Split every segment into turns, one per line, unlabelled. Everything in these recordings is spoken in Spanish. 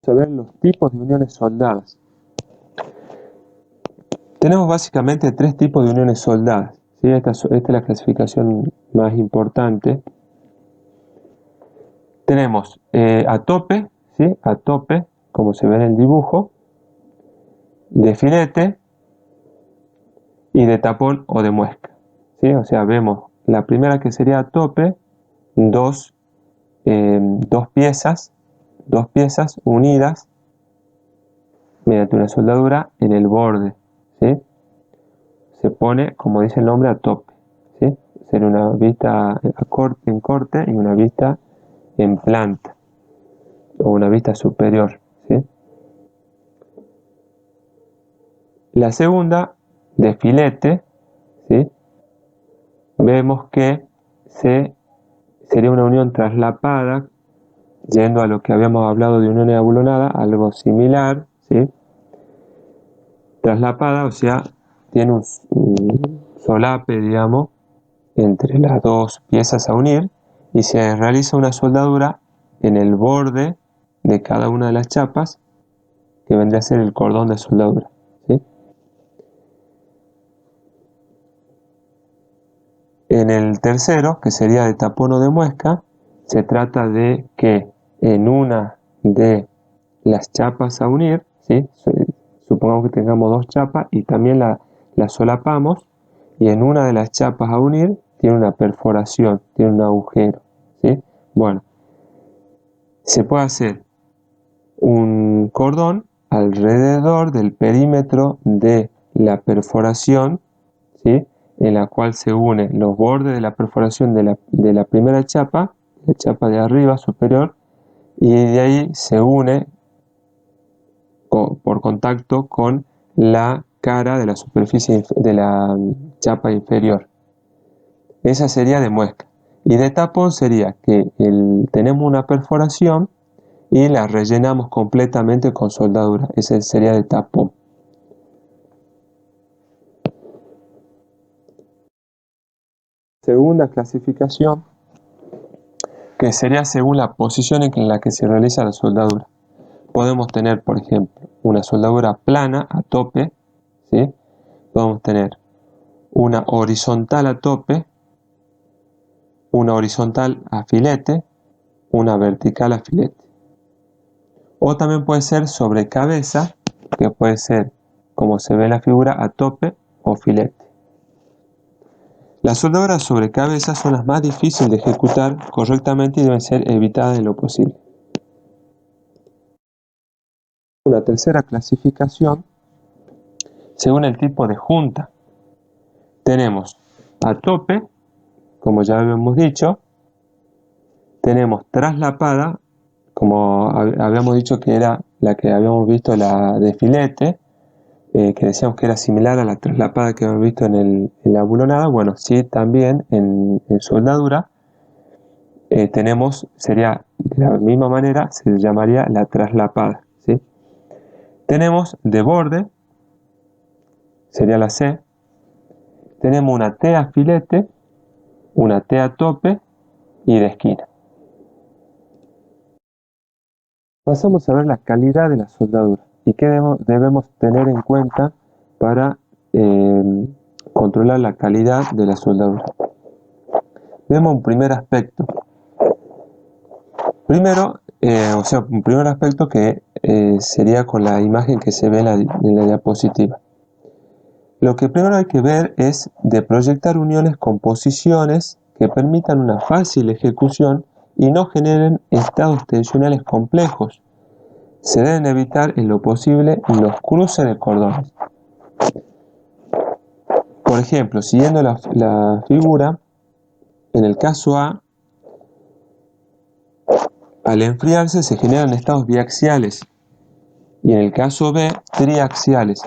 a ver los tipos de uniones soldadas. Tenemos básicamente tres tipos de uniones soldadas, ¿sí? Esta es la clasificación más importante. Tenemos a tope, ¿sí? A tope, como se ve en el dibujo, de filete y de tapón o de muesca, ¿sí? O sea, vemos la primera, que sería a tope, dos piezas unidas mediante una soldadura en el borde, ¿sí? Se pone, como dice el nombre, a tope, ¿sí? Sería una vista en corte y una vista en planta o una vista superior, ¿sí? La segunda, de filete, ¿sí? Vemos que sería una unión traslapada, yendo a lo que habíamos hablado de unión abulonada, algo similar, ¿sí? Traslapada, o sea, tiene un solape, digamos, entre las dos piezas a unir, y se realiza una soldadura en el borde de cada una de las chapas, que vendría a ser el cordón de soldadura, ¿sí? En el tercero, que sería de tapón o de muesca, se trata de que en una de las chapas a unir, ¿sí? Supongamos que tengamos dos chapas y también la solapamos, y en una de las chapas a unir tiene una perforación, tiene un agujero, ¿sí? Bueno, se puede hacer un cordón alrededor del perímetro de la perforación, ¿sí? En la cual se unen los bordes de la perforación de la primera chapa, la chapa de arriba superior, y de ahí se une por contacto con la cara de la superficie de la chapa inferior. Esa sería de muesca. Y de tapón sería que tenemos una perforación y la rellenamos completamente con soldadura. Ese sería de tapón. Segunda clasificación, que sería según la posición en la que se realiza la soldadura. Podemos tener, por ejemplo, una soldadura plana a tope, ¿sí? Podemos tener una horizontal a tope, una horizontal a filete, una vertical a filete. O también puede ser sobre cabeza, que puede ser, como se ve en la figura, a tope o filete. Las soldaduras sobre cabeza son las más difíciles de ejecutar correctamente y deben ser evitadas en lo posible. Una tercera clasificación, según el tipo de junta. Tenemos a tope, como ya habíamos dicho. Tenemos traslapada, como habíamos dicho que era la que habíamos visto, la de filete, que decíamos que era similar a la traslapada que habíamos visto en la bulonada. Bueno, sí, también en soldadura sería de la misma manera, se llamaría la traslapada, ¿sí? Tenemos de borde, sería la C. Tenemos una T a filete, una T a tope y de esquina. Pasamos a ver la calidad de la soldadura y qué debemos tener en cuenta para controlar la calidad de la soldadura. Vemos un primer aspecto. Primero, un primer aspecto que sería con la imagen que se ve en la diapositiva. Lo que primero hay que ver es de proyectar uniones con posiciones que permitan una fácil ejecución y no generen estados tensionales complejos. Se deben evitar en lo posible los cruces de cordones. Por ejemplo, siguiendo la figura, en el caso A, al enfriarse se generan estados biaxiales y en el caso B, triaxiales.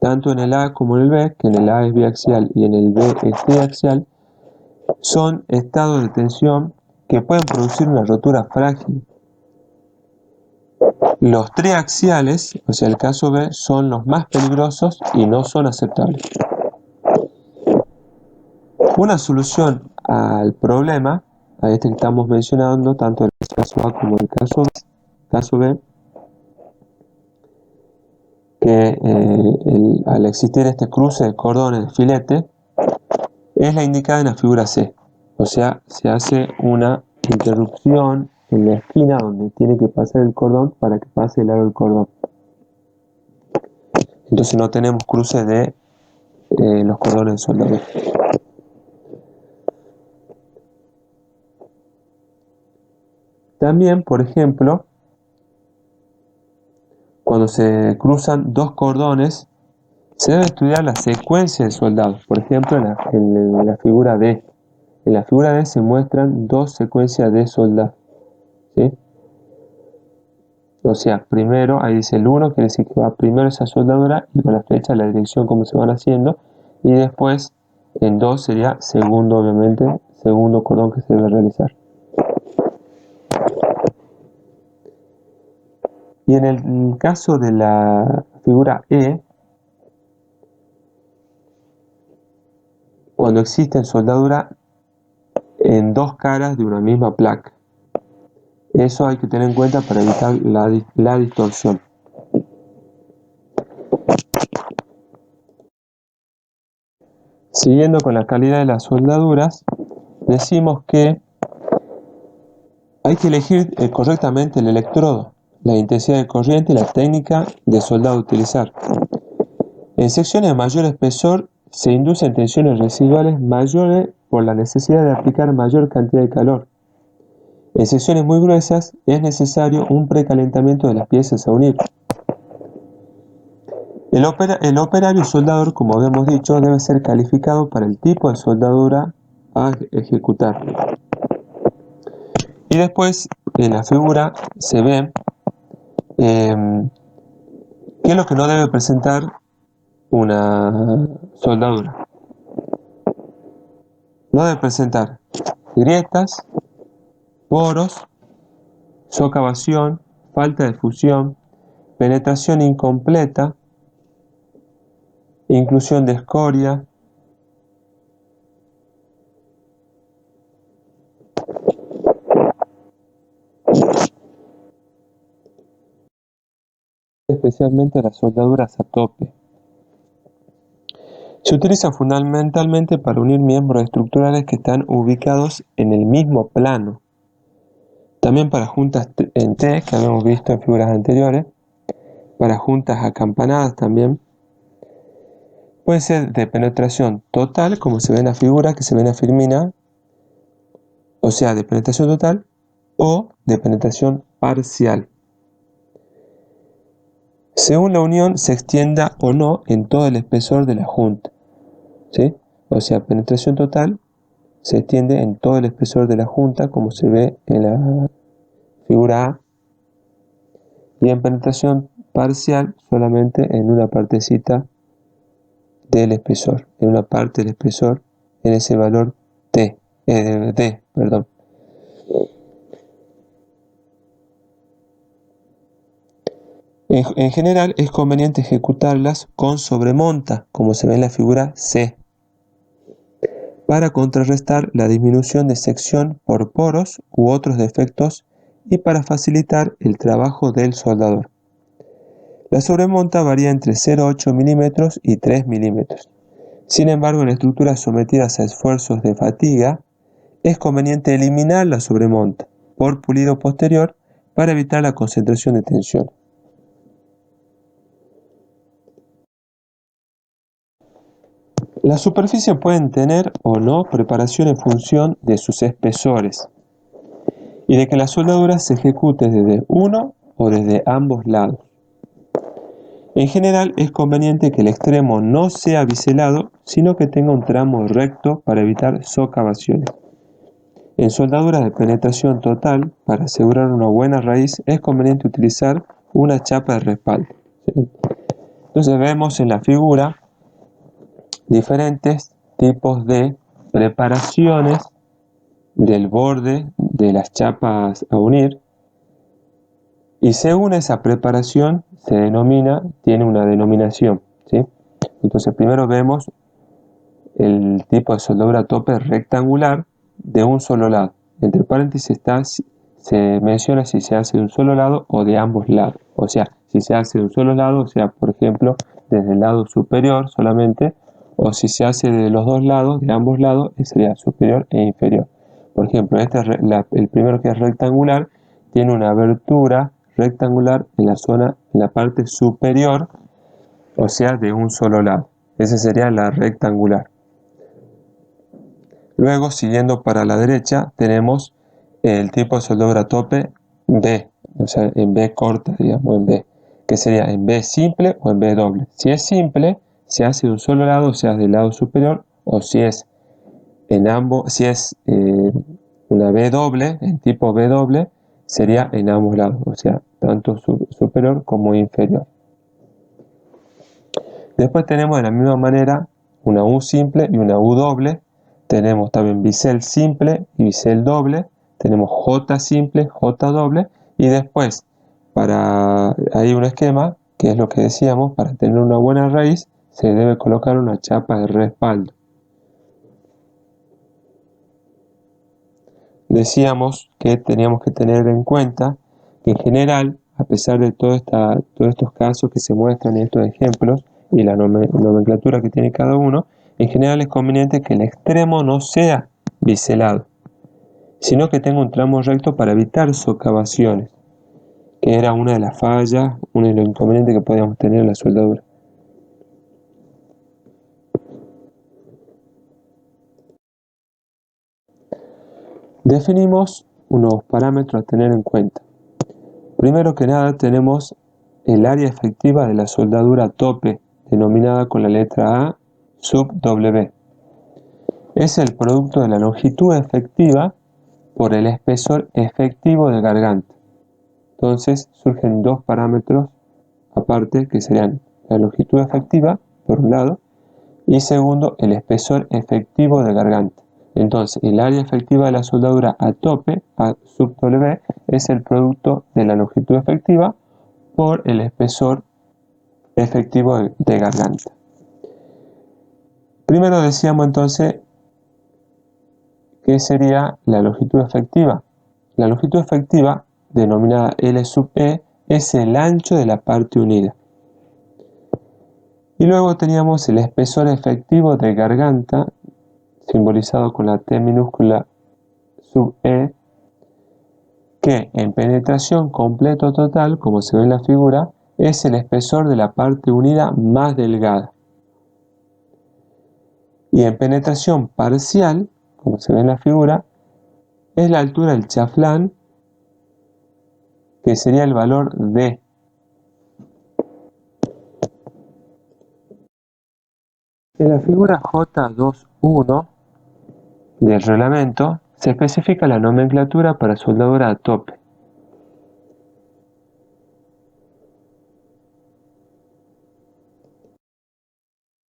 Tanto en el A como en el B, que en el A es biaxial y en el B es triaxial, son estados de tensión que pueden producir una rotura frágil. Los triaxiales, o sea el caso B, son los más peligrosos y no son aceptables. Una solución al problema, a este que estamos mencionando, tanto en el caso A como en el caso B, que al existir este cruce de cordones de filete, es la indicada en la figura C. O sea, se hace una interrupción en la esquina donde tiene que pasar el cordón para que pase el largo del cordón. Entonces no tenemos cruce de los cordones de soldadura. También, por ejemplo, cuando se cruzan dos cordones, se debe estudiar la secuencia de soldados. Por ejemplo, en la figura D. En la figura D se muestran dos secuencias de soldados, ¿sí? O sea, primero, ahí dice el 1, quiere decir que va primero esa soldadura y con la flecha la dirección como se van haciendo. Y después, en 2 sería segundo, obviamente, segundo cordón que se debe realizar. Y en el caso de la figura E, cuando existen soldaduras en dos caras de una misma placa. Eso hay que tener en cuenta para evitar la distorsión. Siguiendo con la calidad de las soldaduras, decimos que hay que elegir correctamente el electrodo, la intensidad de corriente y la técnica de soldado a utilizar. En secciones de mayor espesor se inducen tensiones residuales mayores por la necesidad de aplicar mayor cantidad de calor. En secciones muy gruesas es necesario un precalentamiento de las piezas a unir. El operario soldador, como habíamos dicho, debe ser calificado para el tipo de soldadura a ejecutar. Y después en la figura se ve qué es lo que no debe presentar una soldadura. No debe presentar grietas, poros, socavación, falta de fusión, penetración incompleta, inclusión de escoria, especialmente las soldaduras a tope. Se utiliza fundamentalmente para unir miembros estructurales que están ubicados en el mismo plano. También para juntas en T, que habíamos visto en figuras anteriores, para juntas acampanadas también. Puede ser de penetración total, como se ve en la figura que se ve en la Firmina, o sea, de penetración total, o de penetración parcial, según la unión se extienda o no en todo el espesor de la junta, ¿sí? O sea, penetración total se extiende en todo el espesor de la junta, como se ve en la figura A, y en penetración parcial solamente en una partecita del espesor, en una parte del espesor, en ese valor D, perdón. En general es conveniente ejecutarlas con sobremonta, como se ve en la figura C, para contrarrestar la disminución de sección por poros u otros defectos y para facilitar el trabajo del soldador. La sobremonta varía entre 0,8 mm y 3 mm. Sin embargo, en estructuras sometidas a esfuerzos de fatiga, es conveniente eliminar la sobremonta por pulido posterior para evitar la concentración de tensión. Las superficies pueden tener o no preparación en función de sus espesores y de que la soldadura se ejecute desde uno o desde ambos lados. En general es conveniente que el extremo no sea biselado, sino que tenga un tramo recto para evitar socavaciones. En soldaduras de penetración total, para asegurar una buena raíz, es conveniente utilizar una chapa de respaldo. Entonces vemos en la figura diferentes tipos de preparaciones del borde de las chapas a unir, y según esa preparación tiene una denominación, ¿sí? Entonces primero vemos el tipo de soldadura a tope rectangular de un solo lado. Entre paréntesis está se menciona si se hace de un solo lado o de ambos lados. O sea, si se hace de un solo lado, o sea, por ejemplo, desde el lado superior solamente, o si se hace de los dos lados, de ambos lados, sería superior e inferior. Por ejemplo, el primero, que es rectangular, tiene una abertura rectangular en la parte superior, o sea, de un solo lado. Esa sería la rectangular. Luego, siguiendo para la derecha, tenemos el tipo de soldadura tope B, o sea, en B corta, digamos, en B, que sería en B simple o en B doble. Si es simple, se hace de un solo lado, o sea, del lado superior, o si es en ambos, si es una B doble, en tipo B doble, sería en ambos lados, o sea, tanto superior como inferior. Después tenemos de la misma manera una U simple y una U doble. Tenemos también bisel simple y bisel doble. Tenemos J simple, J doble. Y después, hay un esquema, que es lo que decíamos, para tener una buena raíz, se debe colocar una chapa de respaldo. Decíamos que teníamos que tener en cuenta que en general, a pesar de todos estos casos que se muestran en estos ejemplos y la nomenclatura que tiene cada uno, en general es conveniente que el extremo no sea biselado, sino que tenga un tramo recto para evitar socavaciones, que era una de las fallas, uno de los inconvenientes que podíamos tener en la soldadura. Definimos unos parámetros a tener en cuenta. Primero que nada tenemos el área efectiva de la soldadura tope, denominada con la letra A sub W. Es el producto de la longitud efectiva por el espesor efectivo de garganta. Entonces surgen dos parámetros aparte, que serían la longitud efectiva, por un lado, y segundo, el espesor efectivo de garganta. Entonces, el área efectiva de la soldadura a tope, A sub W, es el producto de la longitud efectiva por el espesor efectivo de garganta. Primero decíamos entonces que sería la longitud efectiva. La longitud efectiva, denominada L sub E, es el ancho de la parte unida. Y luego teníamos el espesor efectivo de garganta, simbolizado con la T minúscula sub E, que en penetración completo total, como se ve en la figura, es el espesor de la parte unida más delgada. Y en penetración parcial, como se ve en la figura, es la altura del chaflán, que sería el valor D. En la figura J2.1 del reglamento se especifica la nomenclatura para soldadura a tope.